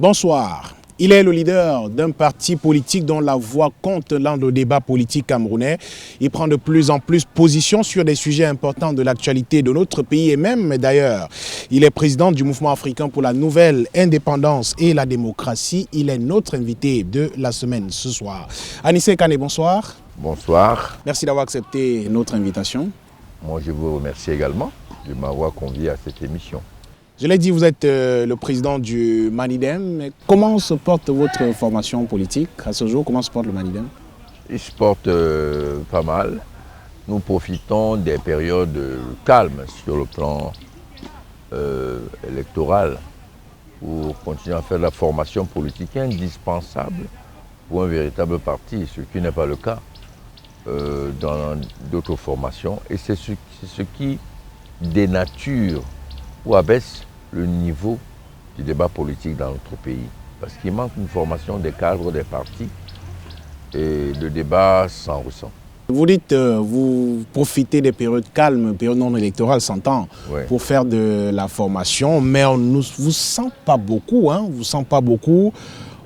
Bonsoir. Il est le leader d'un parti politique dont la voix compte dans le débat politique camerounais. Il prend de plus en plus position sur des sujets importants de l'actualité de notre pays et même d'ailleurs. Il est président du mouvement africain pour la nouvelle indépendance et la démocratie. Il est notre invité de la semaine ce soir. Anissé Kane, bonsoir. Bonsoir. Merci d'avoir accepté notre invitation. Moi, je vous remercie également de m'avoir convié à cette émission. Je l'ai dit, vous êtes le président du Manidem. Comment se porte votre formation politique à ce jour? Comment se porte le Manidem? Il se porte pas mal. Nous profitons des périodes calmes sur le plan électoral pour continuer à faire la formation politique indispensable pour un véritable parti, ce qui n'est pas le cas dans d'autres formations. Et c'est ce qui dénature ou abaisse le niveau du débat politique dans notre pays. Parce qu'il manque une formation des cadres des partis et le débat s'en ressent. Vous dites, vous profitez des périodes calmes, périodes non électorales, s'entend, Ouais. pour faire de la formation, mais on ne vous sent pas beaucoup, hein, vous sent pas beaucoup.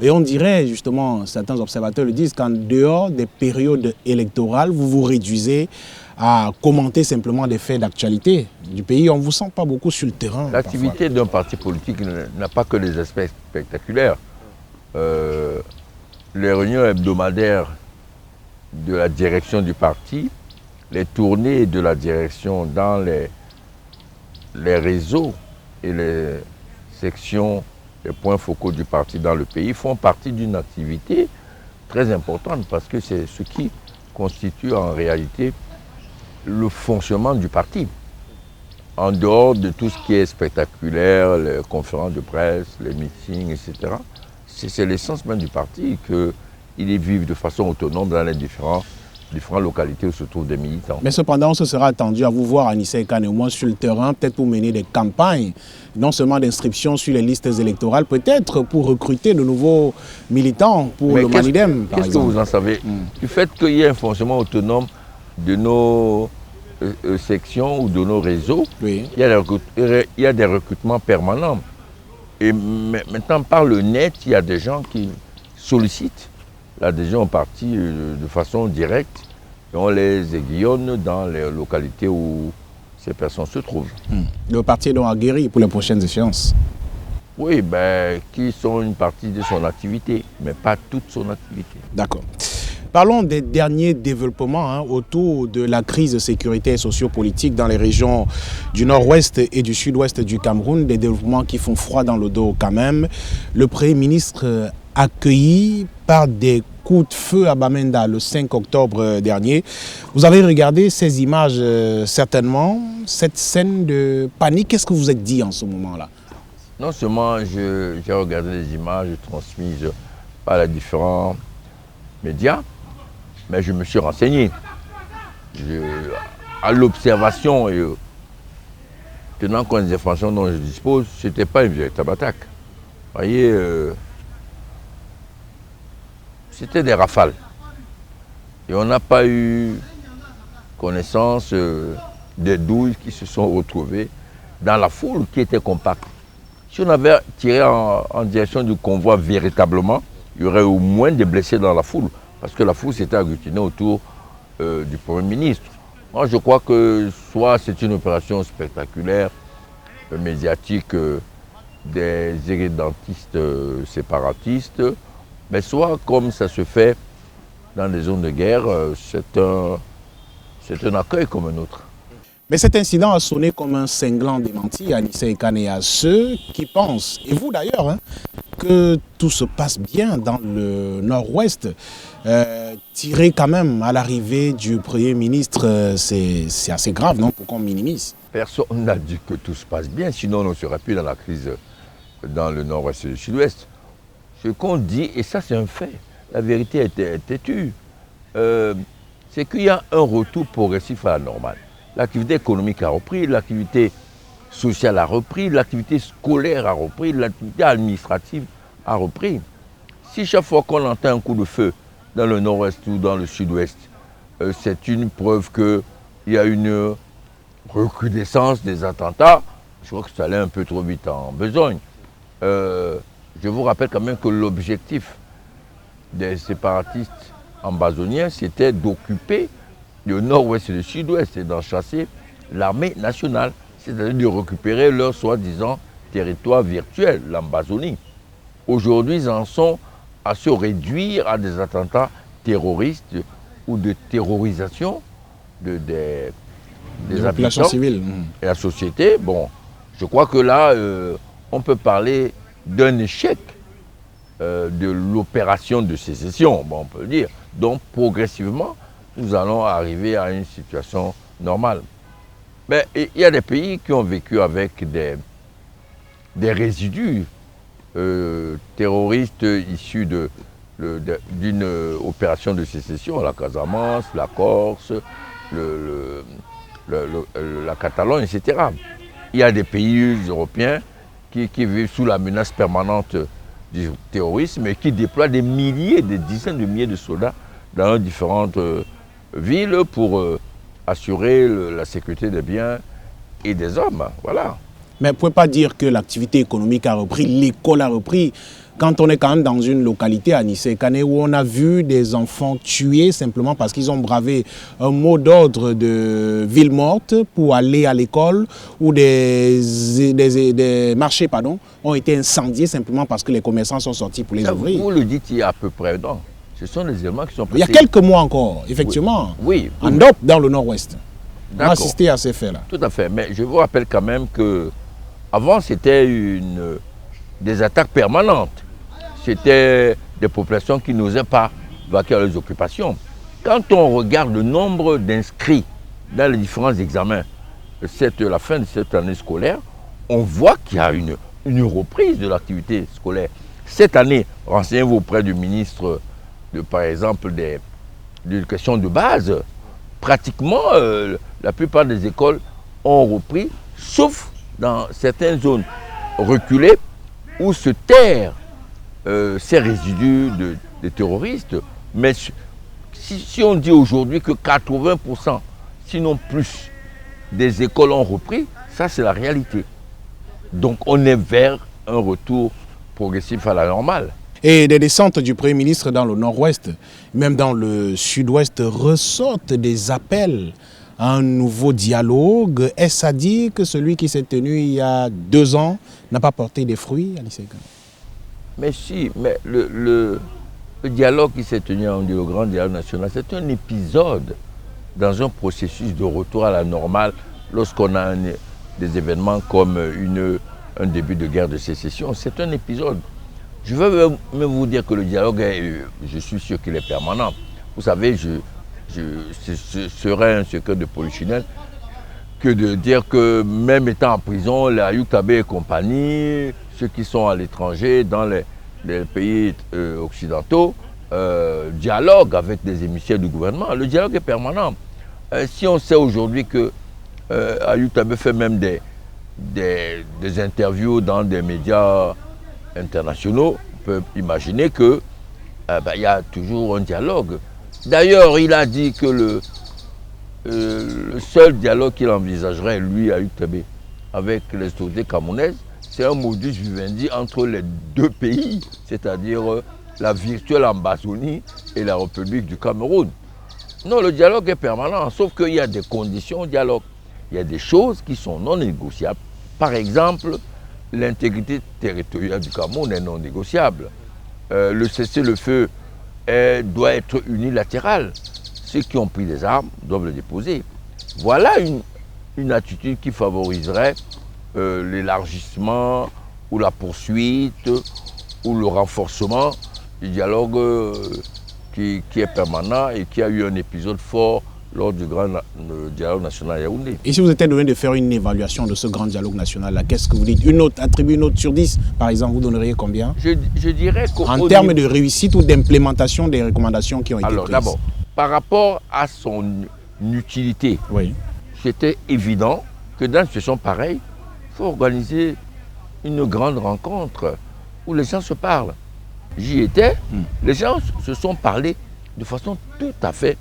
Et on dirait, justement, certains observateurs le disent, qu'en dehors des périodes électorales, vous vous réduisez à commenter simplement des faits d'actualité du pays. On ne vous sent pas beaucoup sur le terrain. L'activité d'un parti politique n'a pas que des aspects spectaculaires. Les réunions hebdomadaires de la direction du parti, les tournées de la direction dans les réseaux et les sections, les points focaux du parti dans le pays font partie d'une activité très importante parce que c'est ce qui constitue en réalité le fonctionnement du parti. En dehors de tout ce qui est spectaculaire, les conférences de presse, les meetings, etc., c'est l'essence même du parti qu'il est vivre de façon autonome dans les différentes localités où se trouvent des militants. Mais cependant, on se sera attendu à vous voir, Anissé Kane, au moins sur le terrain, peut-être pour mener des campagnes, non seulement d'inscription sur les listes électorales, peut-être pour recruter de nouveaux militants pour le Manidem, par exemple. Qu'est-ce que vous en savez du fait qu'il y ait un fonctionnement autonome de nos sections ou de nos réseaux, Oui. il y a des recrutements permanents. Et maintenant, par le net, il y a des gens qui sollicitent l'adhésion au parti de façon directe et on les aiguillonne dans les localités où ces personnes se trouvent. Le parti est donc aguerri pour les prochaines échéances. Oui, qui sont une partie de son activité, mais pas toute son activité. D'accord. Parlons des derniers développements autour de la crise de sécurité et sociopolitique dans les régions du nord-ouest et du sud-ouest du Cameroun, des développements qui font froid dans le dos quand même. Le Premier ministre accueilli par des coups de feu à Bamenda le 5 octobre dernier. Vous avez regardé ces images certainement, cette scène de panique. Qu'est-ce que vous êtes dit en ce moment-là? Non seulement j'ai regardé les images transmises par les différents médias, mais je me suis renseigné. À l'observation et tenant compte des informations dont je dispose, ce n'était pas une véritable attaque. Vous voyez, c'était des rafales. Et on n'a pas eu connaissance des douilles qui se sont retrouvées dans la foule qui était compacte. Si on avait tiré en direction du convoi véritablement, il y aurait au moins des blessés dans la foule. Parce que la foule s'était agglutinée autour du Premier ministre. Moi, je crois que soit c'est une opération spectaculaire, médiatique des irrédentistes séparatistes, mais soit comme ça se fait dans des zones de guerre, c'est un accueil comme un autre. Mais cet incident a sonné comme un cinglant démenti à Anissé Kane, à ceux qui pensent, et vous d'ailleurs, que tout se passe bien dans le nord-ouest. Tirer quand même à l'arrivée du Premier ministre, c'est assez grave, non, pour qu'on minimise. Personne n'a dit que tout se passe bien, sinon on ne serait plus dans la crise dans le nord-ouest et le sud-ouest. Ce qu'on dit, et ça c'est un fait, la vérité est têtue, c'est qu'il y a un retour progressif à la normale. L'activité économique a repris, l'activité sociale a repris, l'activité scolaire a repris, l'activité administrative a repris. Si chaque fois qu'on entend un coup de feu dans le nord-ouest ou dans le sud-ouest, c'est une preuve qu'il y a une recrudescence des attentats, je crois que ça allait un peu trop vite en besogne. je vous rappelle quand même que l'objectif des séparatistes ambazoniens, c'était d'occuper le nord-ouest et le sud-ouest et d'en chasser l'armée nationale, c'est-à-dire de récupérer leur soi-disant territoire virtuel, l'Ambazonie. Aujourd'hui, ils en sont à se réduire à des attentats terroristes ou de terrorisation des populations civiles et la société. Bon, je crois que là, on peut parler d'un échec de l'opération de sécession, bon, on peut le dire. Donc, progressivement, nous allons arriver à une situation normale. Mais il y a des pays qui ont vécu avec des résidus terroristes issus d'une opération de sécession, la Casamance, la Corse, la Catalogne, etc. Il y a des pays européens qui vivent sous la menace permanente du terrorisme et qui déploient des milliers, des dizaines de milliers de soldats dans différentes villes pour assurer la sécurité des biens et des hommes. Voilà. Mais vous ne pouvez pas dire que l'activité économique a repris, l'école a repris, quand on est quand même dans une localité à Nisekane où on a vu des enfants tués simplement parce qu'ils ont bravé un mot d'ordre de ville morte pour aller à l'école, ou des marchés ont été incendiés simplement parce que les commerçants sont sortis pour les ouvrir. Vous le dites il y a à peu près, non. Ce sont des éléments qui sont passés. Il y a quelques mois encore, effectivement, oui. En Dope, dans le nord-ouest. On a assisté à ces faits-là. Tout à fait, mais je vous rappelle quand même que avant c'était des attaques permanentes. C'était des populations qui n'osaient pas vaquer à leurs occupations. Quand on regarde le nombre d'inscrits dans les différents examens, la fin de cette année scolaire, on voit qu'il y a une reprise de l'activité scolaire. Cette année, renseignez-vous auprès du ministre, par exemple, de l'éducation de base. Pratiquement, la plupart des écoles ont repris, sauf dans certaines zones reculées où se terrent ces résidus de terroristes. Mais si on dit aujourd'hui que 80%, sinon plus, des écoles ont repris, ça c'est la réalité. Donc on est vers un retour progressif à la normale. Et des descentes du Premier ministre dans le nord-ouest, même dans le sud-ouest, ressortent des appels à un nouveau dialogue. Est-ce à dire que celui qui s'est tenu il y a 2 ans n'a pas porté des fruits à Nisekane? Mais si, mais le dialogue qui s'est tenu, on dit le grand dialogue national, c'est un épisode dans un processus de retour à la normale lorsqu'on a des événements comme un début de guerre de sécession. C'est un épisode. Je veux même vous dire que le dialogue, je suis sûr qu'il est permanent. Vous savez, ce serait un secret de polichinelle que de dire que même étant en prison, les Ayuk Tabé et compagnie, ceux qui sont à l'étranger, dans les pays occidentaux, dialoguent avec des émissaires du gouvernement. Le dialogue est permanent. Si on sait aujourd'hui que Ayuk Tabé fait même des interviews dans des médias internationaux, on peut imaginer qu'il y a toujours un dialogue. D'ailleurs, il a dit que le seul dialogue qu'il envisagerait, lui, Ayuk Tabé, avec les autorités camerounaises, c'est un modus vivendi entre les deux pays, c'est-à-dire la virtuelle Ambazonie et la République du Cameroun. Non, le dialogue est permanent, sauf qu'il y a des conditions au dialogue. Il y a des choses qui sont non négociables. Par exemple, l'intégrité territoriale du Cameroun est non négociable. Le cessez-le-feu doit être unilatéral. Ceux qui ont pris des armes doivent le déposer. Voilà une attitude qui favoriserait l'élargissement ou la poursuite ou le renforcement du dialogue qui est permanent et qui a eu un épisode fort lors du grand dialogue national à Yaoundé. Et si vous étiez donné de faire une évaluation de ce grand dialogue national, qu'est-ce que vous dites? Attribuer une note sur 10, par exemple, vous donneriez combien? Je dirais en termes de réussite ou d'implémentation des recommandations qui ont été prises. Alors d'abord, par rapport à son utilité, oui, c'était évident que dans une situation pareille, il faut organiser une grande rencontre où les gens se parlent. J'y étais, les gens se sont parlé de façon tout à fait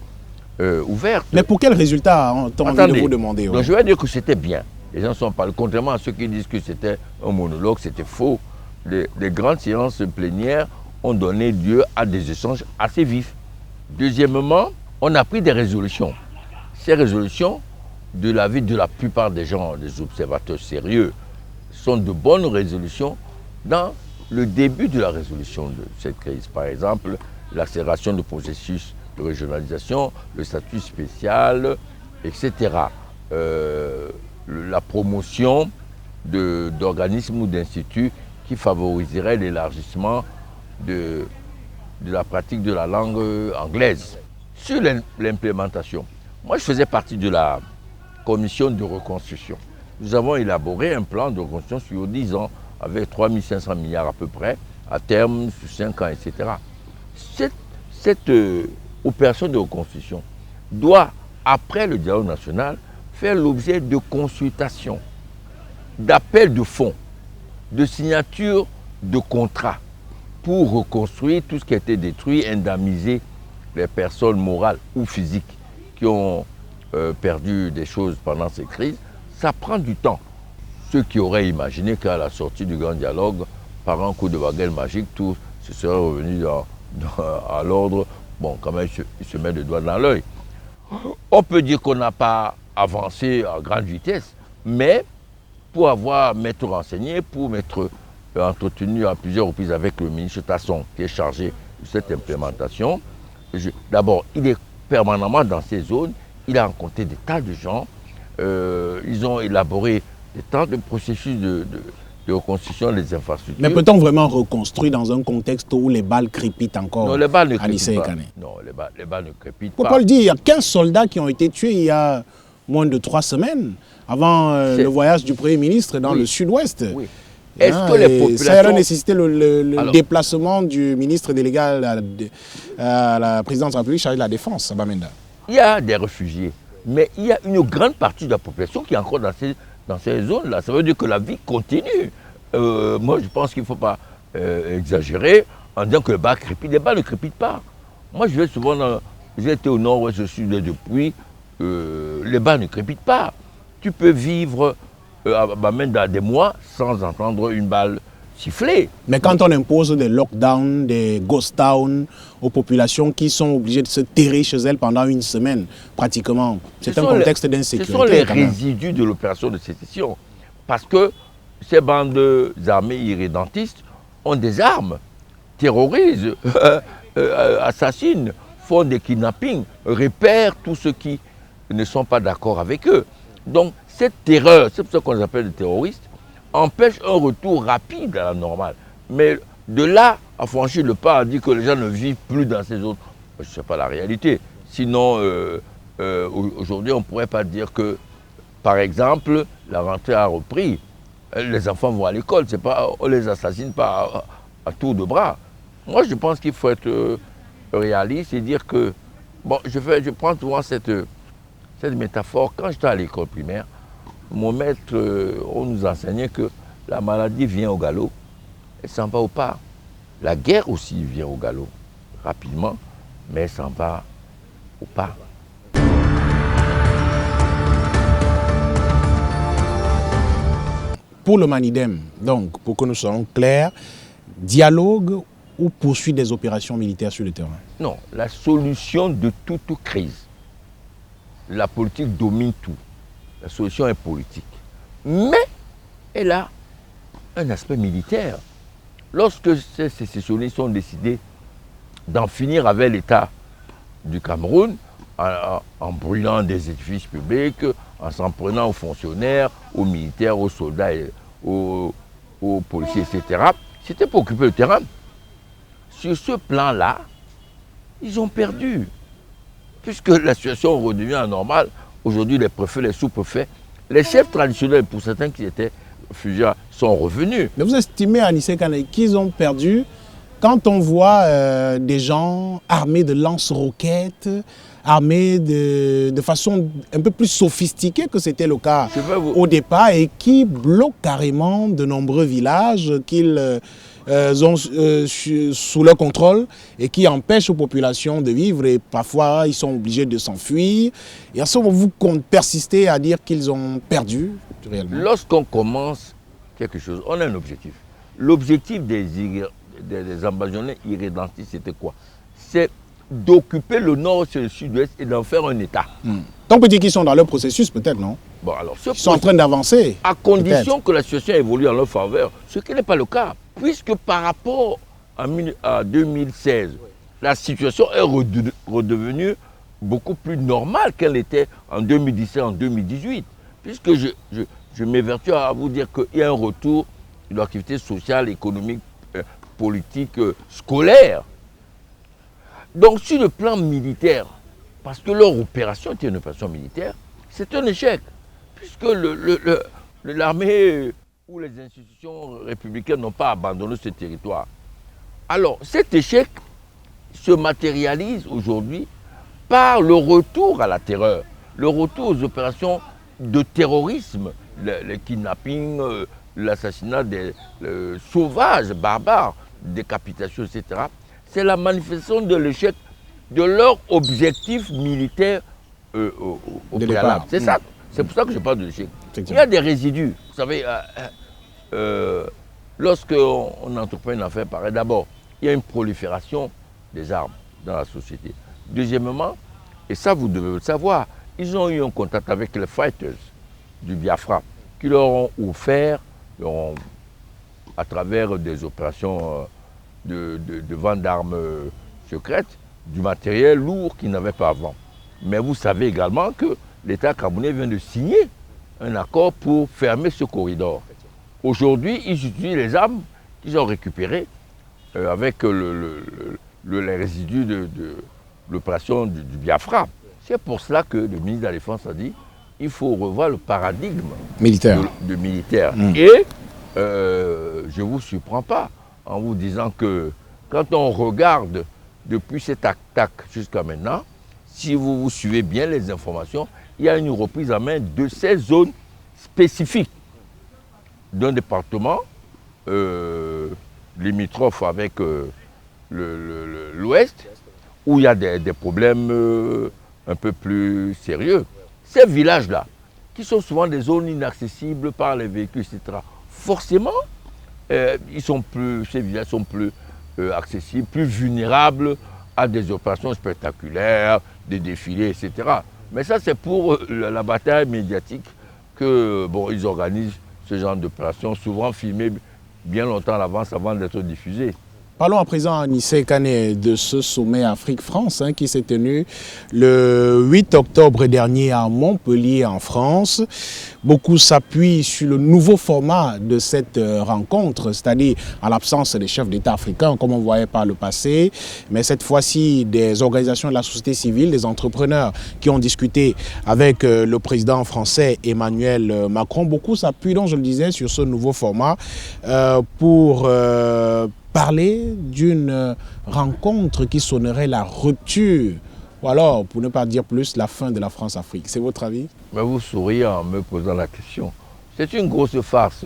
ouverte. Mais pour quel résultat ont-on envie de vous demander? Donc je vais dire que c'était bien. Les gens sont parlé, contrairement à ceux qui disent que c'était un monologue, c'était faux. les grandes séances plénières ont donné lieu à des échanges assez vifs. Deuxièmement, on a pris des résolutions. Ces résolutions, de l'avis de la plupart des gens, des observateurs sérieux, sont de bonnes résolutions dans le début de la résolution de cette crise. Par exemple, l'accélération du processus de régionalisation, le statut spécial, etc. La promotion d'organismes ou d'instituts qui favoriseraient l'élargissement de la pratique de la langue anglaise. Sur l'implémentation, moi je faisais partie de la commission de reconstruction. Nous avons élaboré un plan de reconstruction sur 10 ans avec 3500 milliards à peu près, à terme, sur 5 ans, etc. Cette opération de reconstruction doit, après le dialogue national, faire l'objet de consultations, d'appels de fonds, de signatures de contrats pour reconstruire tout ce qui a été détruit, indemniser les personnes morales ou physiques qui ont perdu des choses pendant ces crises. Ça prend du temps. Ceux qui auraient imaginé qu'à la sortie du grand dialogue, par un coup de baguette magique, tout se serait revenu à l'ordre, bon, quand même, il se met le doigt dans l'œil. On peut dire qu'on n'a pas avancé à grande vitesse, mais pour m'être renseigné, pour m'être entretenu à plusieurs reprises avec le ministre Tasson, qui est chargé de cette implémentation, d'abord, il est permanemment dans ces zones, il a rencontré des tas de gens, ils ont élaboré des tas de processus de reconstruction des infrastructures. Mais peut-on vraiment reconstruire dans un contexte où les balles crépitent encore? Non, les balles ne crépitent pas. Kane. Non, les balles ne crépitent pas. Faut pas le dire, il y a 15 soldats qui ont été tués il y a moins de 3 semaines, avant le voyage du Premier ministre dans le sud-ouest. Oui. Est-ce que les populations... Ça aurait nécessité le déplacement du ministre délégué à la présidence de la République chargé de la Défense, à Bamenda. Il y a des réfugiés, mais il y a une grande partie de la population qui est encore dans ces zones-là. Ça veut dire que la vie continue. Moi, je pense qu'il ne faut pas exagérer en disant que les balles crépitent. Les balles ne crépitent pas. Moi, je vais souvent j'ai été au nord-ouest, je suis depuis, les balles ne crépitent pas. Tu peux vivre même dans des mois sans entendre une balle siffler. Mais quand on impose des lockdowns, des ghost towns aux populations qui sont obligées de se terrer chez elles pendant une semaine, pratiquement, c'est un contexte d'insécurité. Ce sont les résidus de l'opération de sécession. Parce que ces bandes armées irrédentistes ont des armes, terrorisent, assassinent, font des kidnappings, repèrent tous ceux qui ne sont pas d'accord avec eux. Donc cette terreur, c'est pour ça qu'on les appelle des terroristes, empêche un retour rapide à la normale. Mais de là à franchir le pas, à dire que les gens ne vivent plus dans ces zones, je ne sais pas la réalité. Sinon, aujourd'hui, on ne pourrait pas dire que, par exemple, la rentrée a repris. Les enfants vont à l'école, c'est pas, on ne les assassine pas à tour de bras. Moi, je pense qu'il faut être réaliste et dire que, bon, je prends souvent cette métaphore. Quand j'étais à l'école primaire, mon maître, on nous enseignait que la maladie vient au galop et s'en va au pas. La guerre aussi vient au galop, rapidement, mais elle s'en va au pas. Pour le Manidem, donc, pour que nous soyons clairs, dialogue ou poursuite des opérations militaires sur le terrain? Non, la solution de toute crise. La politique domine tout. La solution est politique. Mais elle a un aspect militaire. Lorsque ces sécessionnistes ont décidé d'en finir avec l'État du Cameroun, en brûlant des édifices publics, en s'en prenant aux fonctionnaires, aux militaires, aux soldats, aux policiers, etc., c'était pour occuper le terrain. Sur ce plan-là, ils ont perdu. Puisque la situation redevient anormale, aujourd'hui les préfets, les sous-préfets, les chefs traditionnels, pour certains qui étaient réfugiés, sont revenus. Mais vous estimez, Anissé Kane, qu'ils ont perdu quand on voit des gens armés de lance-roquettes, armés de façon un peu plus sophistiquée que c'était le cas au départ et qui bloquent carrément de nombreux villages qu'ils ont sous leur contrôle et qui empêchent aux populations de vivre et parfois ils sont obligés de s'enfuir. Et à ce moment, vous persistez à dire qu'ils ont perdu réellement? Lorsqu'on commence quelque chose, on a un objectif. l'objectif des ambazoniens irrédentistes, c'était quoi? C'est d'occuper le nord et le sud-ouest et d'en faire un État. Donc, on peut dire qu'ils sont dans leur processus, peut-être, non? Bon, alors, ils sont en train d'avancer. À condition que la situation évolue en leur faveur, ce qui n'est pas le cas. Puisque par rapport à 2016, la situation est redevenue beaucoup plus normale qu'elle était en 2017, en 2018. Puisque je m'évertue à vous dire qu'il y a un retour de l'activité sociale, économique, politique, scolaire. Donc sur le plan militaire, parce que leur opération était une opération militaire, c'est un échec. Puisque l'armée ou les institutions républicaines n'ont pas abandonné ce territoire. Alors cet échec se matérialise aujourd'hui par le retour à la terreur, le retour aux opérations de terrorisme, le kidnapping, l'assassinat des sauvages, barbares, décapitation, etc. C'est la manifestation de l'échec de leur objectif militaire au préalable. C'est ça. C'est pour ça que je parle de l'échec. Il y a des résidus. Vous savez, lorsqu'on entreprend une affaire pareille, d'abord, il y a une prolifération des armes dans la société. Deuxièmement, et ça vous devez le savoir, ils ont eu un contact avec les fighters du Biafra qui leur ont offert, à travers des opérations de vente d'armes secrètes, du matériel lourd qu'ils n'avaient pas avant. Mais vous savez également que l'État camerounais vient de signer un accord pour fermer ce corridor. Aujourd'hui, ils utilisent les armes qu'ils ont récupérées avec les résidus de l'opération du Biafra. C'est pour cela que le ministre de la Défense a dit qu'il faut revoir le paradigme militaire. Et je ne vous surprends pas en vous disant que quand on regarde depuis cette attaque jusqu'à maintenant, si vous suivez bien les informations, il y a une reprise en main de ces zones spécifiques d'un département limitrophe avec l'Ouest, où il y a des problèmes un peu plus sérieux. Ces villages-là, qui sont souvent des zones inaccessibles par les véhicules, etc., forcément, ces villages sont plus accessibles, plus vulnérables à des opérations spectaculaires, des défilés, etc. Mais ça, c'est pour la bataille médiatique que ils organisent ce genre d'opérations, souvent filmées bien longtemps à l'avance avant d'être diffusées. Parlons à présent, Anissé Kane, de ce sommet Afrique-France qui s'est tenu le 8 octobre dernier à Montpellier, en France. Beaucoup s'appuient sur le nouveau format de cette rencontre, c'est-à-dire en l'absence des chefs d'État africains, comme on voyait par le passé. Mais cette fois-ci, des organisations de la société civile, des entrepreneurs qui ont discuté avec le président français Emmanuel Macron. Beaucoup s'appuient, donc je le disais, sur ce nouveau format pour parler d'une rencontre qui sonnerait la rupture, ou alors, pour ne pas dire plus, la fin de la France-Afrique. C'est votre avis? Mais vous souriez en me posant la question. C'est une grosse farce,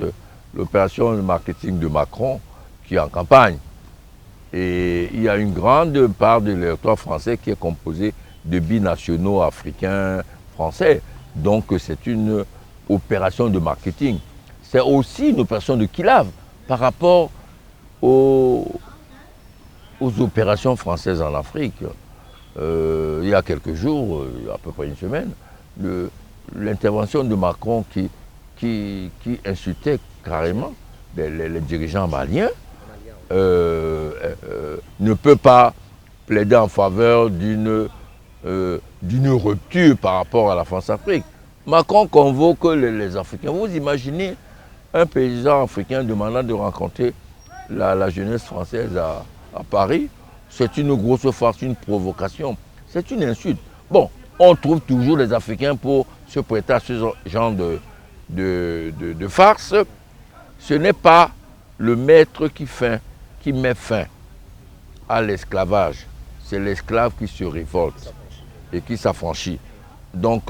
l'opération de marketing de Macron qui est en campagne. Et il y a une grande part de l'électorat français qui est composé de binationaux africains français. Donc c'est une opération de marketing. C'est aussi une opération de Kilave par rapport aux opérations françaises en Afrique. Il y a quelques jours, à peu près une semaine, l'intervention de Macron qui insultait carrément les dirigeants maliens ne peut pas plaider en faveur d'une rupture par rapport à la France-Afrique. Macron convoque les Africains. Vous imaginez un paysan africain demandant de rencontrer la jeunesse française à Paris? C'est une grosse farce, une provocation. C'est une insulte. Bon, on trouve toujours les Africains pour se prêter à ce genre de farce. Ce n'est pas le maître qui met fin à l'esclavage. C'est l'esclave qui se révolte et qui s'affranchit. Donc,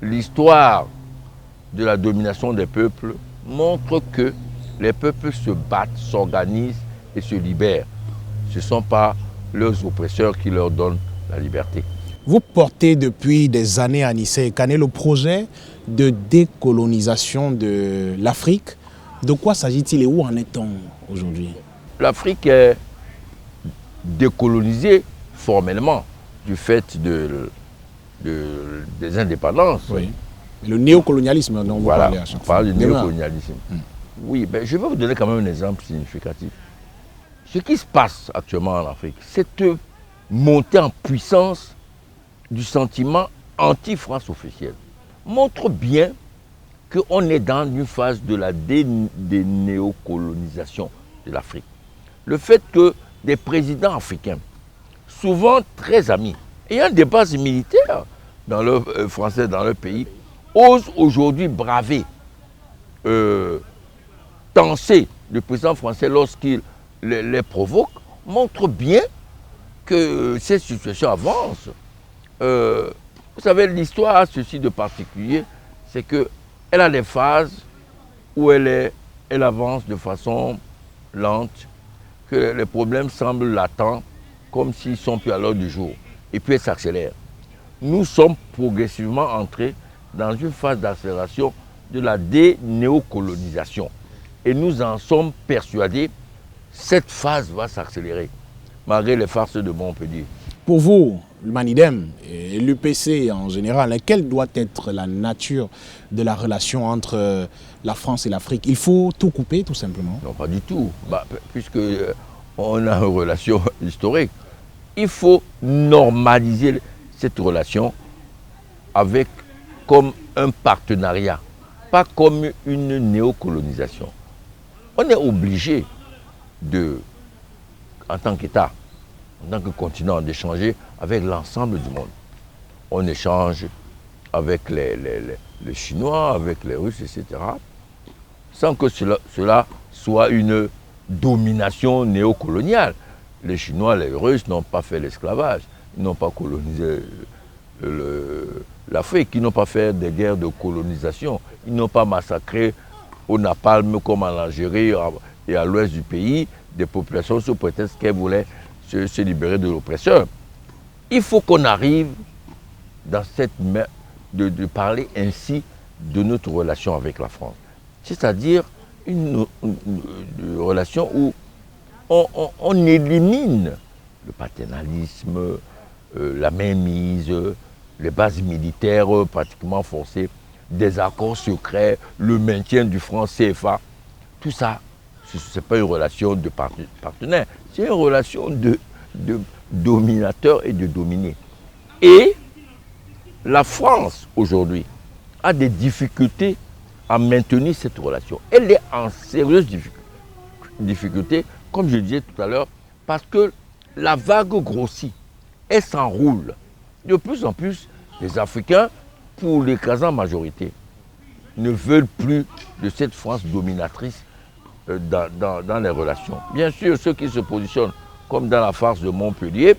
l'histoire de la domination des peuples montre que les peuples se battent, s'organisent et se libèrent. Ce ne sont pas leurs oppresseurs qui leur donnent la liberté. Vous portez depuis des années, Anissé Kane, le projet de décolonisation de l'Afrique De quoi s'agit-il et où en est-on aujourd'hui? L'Afrique est décolonisée formellement du fait des indépendances. Oui. Le néocolonialisme dont vous parlez à chaque fois. On parle du néocolonialisme. Oui, ben, je vais vous donner quand même un exemple significatif. Ce qui se passe actuellement en Afrique, cette montée en puissance du sentiment anti-France officielle montre bien qu'on est dans une phase de la dénéocolonisation de l'Afrique. Le fait que des présidents africains, souvent très amis, ayant des bases militaires dans le français dans leur pays, osent aujourd'hui braver, tenser le président français lorsqu'il les provoque, montre bien que cette situation avance. Vous savez, l'histoire a ceci de particulier, c'est qu'elle a des phases où elle avance de façon lente, que les problèmes semblent latents, comme s'ils sont plus à l'ordre du jour, et puis elle s'accélère. Nous sommes progressivement entrés dans une phase d'accélération de la dénéocolonisation. Et nous en sommes persuadés, cette phase va s'accélérer, malgré les farces de Montpellier. Pour vous, le Manidem et l'UPC en général, quelle doit être la nature de la relation entre la France et l'Afrique? Il faut tout couper, tout simplement? Non, pas du tout. Puisque on a une relation historique. Il faut normaliser cette relation avec comme un partenariat, pas comme une néocolonisation. On est obligé en tant qu'État, en tant que continent, d'échanger avec l'ensemble du monde. On échange avec les Chinois, avec les Russes, etc., sans que cela soit une domination néocoloniale. Les Chinois, les Russes n'ont pas fait l'esclavage, ils n'ont pas colonisé l'Afrique, ils n'ont pas fait des guerres de colonisation, ils n'ont pas massacré au napalm comme en Algérie et à l'ouest du pays des populations sous prétexte qu'elles voulaient se libérer de l'oppresseur. Il faut qu'on arrive dans de parler ainsi de notre relation avec la France. C'est-à-dire une relation où on élimine le paternalisme, la mainmise, les bases militaires pratiquement forcées, des accords secrets, le maintien du franc CFA. Tout ça, ce n'est pas une relation de partenaire, c'est une relation de dominateur et de dominé. Et la France, aujourd'hui, a des difficultés à maintenir cette relation. Elle est en sérieuse difficulté, comme je disais tout à l'heure, parce que la vague grossit, elle s'enroule. De plus en plus, les Africains, pour l'écrasante majorité, ne veulent plus de cette France dominatrice dans les relations. Bien sûr, ceux qui se positionnent comme dans la farce de Montpellier,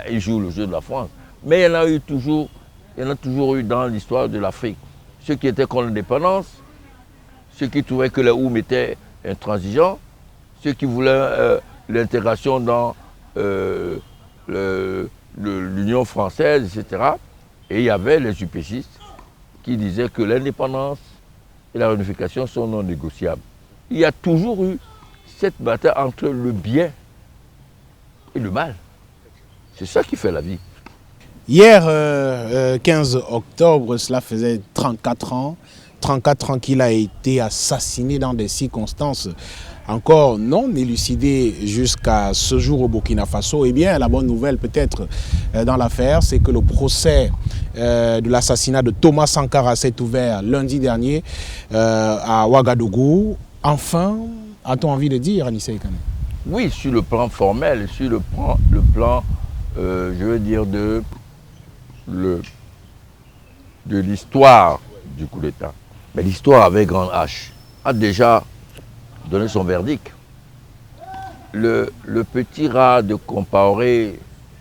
ils jouent le jeu de la France. Mais il y en a toujours eu dans l'histoire de l'Afrique. Ceux qui étaient contre l'indépendance, ceux qui trouvaient que les Oum étaient intransigeants, ceux qui voulaient l'intégration dans l'Union française, etc. Et il y avait les UPCistes qui disaient que l'indépendance et la réunification sont non négociables. Il y a toujours eu cette bataille entre le bien et le mal. C'est ça qui fait la vie. Hier, 15 octobre, cela faisait 34 ans. 34 ans qu'il a été assassiné dans des circonstances encore non élucidées jusqu'à ce jour au Burkina Faso. Eh bien, la bonne nouvelle peut-être dans l'affaire, c'est que le procès de l'assassinat de Thomas Sankara s'est ouvert lundi dernier à Ouagadougou. Enfin, a-t-on envie de dire, Anissé Kane? Oui, sur le plan formel, sur le plan, je veux dire, de l'histoire du coup d'État. Mais l'histoire avec grand H a déjà donné son verdict. Le petit rat de Compaoré,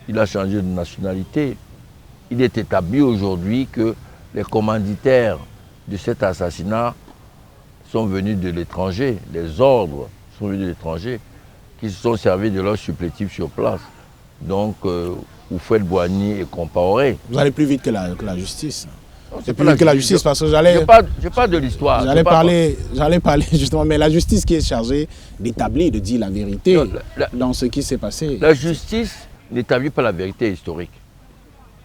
il a changé de nationalité. Il est établi aujourd'hui que les commanditaires de cet assassinat sont venus de l'étranger. Les ordres sont venus de l'étranger, qui se sont servis de leurs supplétifs sur place. Donc, Houphouët-Boigny et Compaoré. Vous allez plus vite que la justice. C'est plus que la justice, parce que j'allais... Je parle de l'histoire. J'allais parler justement, mais la justice qui est chargée d'établir, de dire la vérité dans ce qui s'est passé. La justice n'établit pas la vérité historique.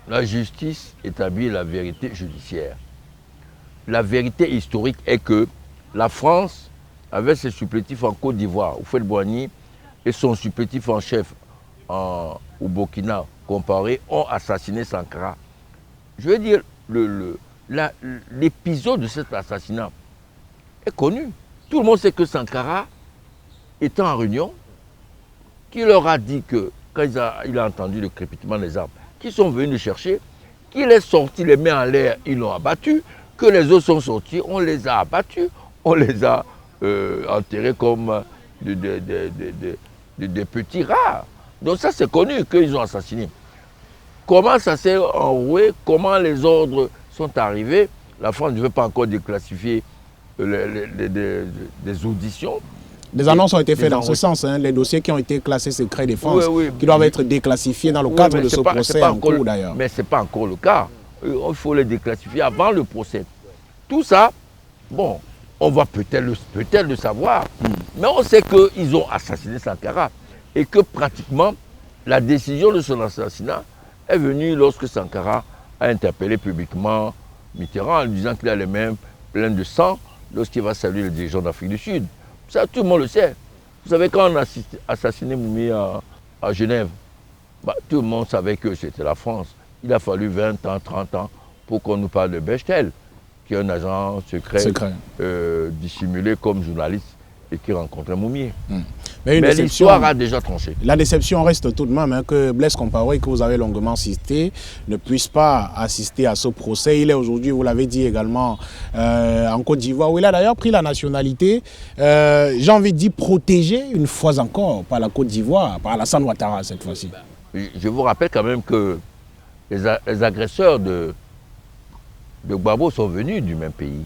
La justice établit la vérité judiciaire. La vérité historique est que la France, avec ses supplétifs en Côte d'Ivoire, Houphouët-Boigny, et son supplétif en chef au Burkina comparé, ont assassiné Sankara. Je veux dire, l'épisode de cet assassinat est connu. Tout le monde sait que Sankara, étant en réunion, qui leur a dit que, quand il a entendu le crépitement des armes, qu'ils sont venus le chercher, qu'il est sorti les mains en l'air, ils l'ont abattu, que les autres sont sortis, on les a abattus, on les a enterrés comme des petits rats. Donc ça c'est connu qu'ils ont assassiné. Comment ça s'est enroué, comment les ordres sont arrivés, la France ne veut pas encore déclassifier des auditions. Des annonces ont été faites dans ce sens, hein, les dossiers qui ont été classés secret défense, qui doivent être déclassifiés dans le cadre de ce procès en cours d'ailleurs. Mais ce n'est pas encore le cas. Il faut les déclassifier avant le procès. Tout ça, bon, on va peut-être le savoir, mais on sait qu'ils ont assassiné Sankara et que pratiquement la décision de son assassinat est venue lorsque Sankara a interpellé publiquement Mitterrand en lui disant qu'il a les mains pleines de sang lorsqu'il va saluer le dirigeant d'Afrique du Sud. Ça, tout le monde le sait. Vous savez, quand on a assassiné Moumi à Genève, tout le monde savait que c'était la France. Il a fallu 20 ans, 30 ans pour qu'on nous parle de Bechtel, qui est un agent secret. Dissimulé comme journaliste et qui rencontrait Moumi. Mais l'histoire a déjà tranché. La déception reste tout de même, hein, que Blaise Compaoré, que vous avez longuement cité, ne puisse pas assister à ce procès. Il est aujourd'hui, vous l'avez dit également, en Côte d'Ivoire, où il a d'ailleurs pris la nationalité, j'ai envie de dire, protégé une fois encore par la Côte d'Ivoire, par Alassane Ouattara cette fois-ci. Je vous rappelle quand même que les agresseurs de Gbagbo sont venus du même pays,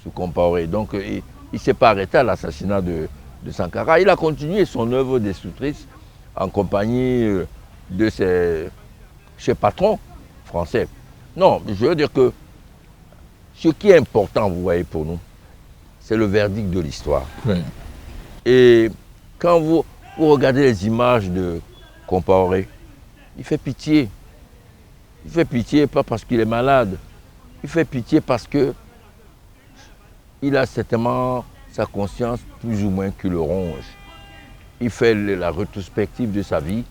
sous Compaoré. Donc il ne s'est pas arrêté à l'assassinat de Sankara. Il a continué son œuvre destructrice en compagnie de ses patrons français. Non, je veux dire que ce qui est important, vous voyez, pour nous, c'est le verdict de l'histoire. Oui. Et quand vous regardez les images de Compaoré, il fait pitié. Il fait pitié pas parce qu'il est malade. Il fait pitié parce que il a certainement sa conscience plus ou moins qui le ronge. Il fait la rétrospective de sa vie.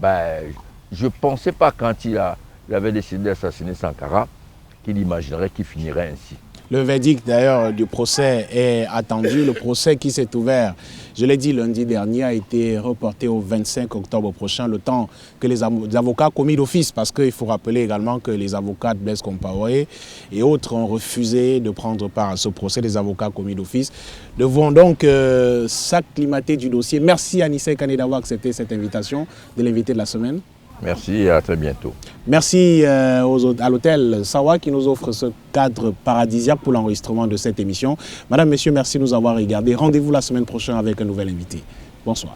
Je ne pensais pas quand il avait décidé d'assassiner Sankara qu'il imaginerait qu'il finirait ainsi. Le verdict d'ailleurs du procès est attendu. Le procès qui s'est ouvert, je l'ai dit lundi dernier, a été reporté au 25 octobre prochain, le temps que les avocats commis d'office, parce qu'il faut rappeler également que les avocats de Blaise Compaoré et autres ont refusé de prendre part à ce procès. Les avocats commis d'office devront donc s'acclimater du dossier. Merci Anissé Kane d'avoir accepté cette invitation, de l'invité de la semaine. Merci et à très bientôt. Merci à l'hôtel Sawa qui nous offre ce cadre paradisiaque pour l'enregistrement de cette émission. Madame, Messieurs, merci de nous avoir regardés. Rendez-vous la semaine prochaine avec un nouvel invité. Bonsoir.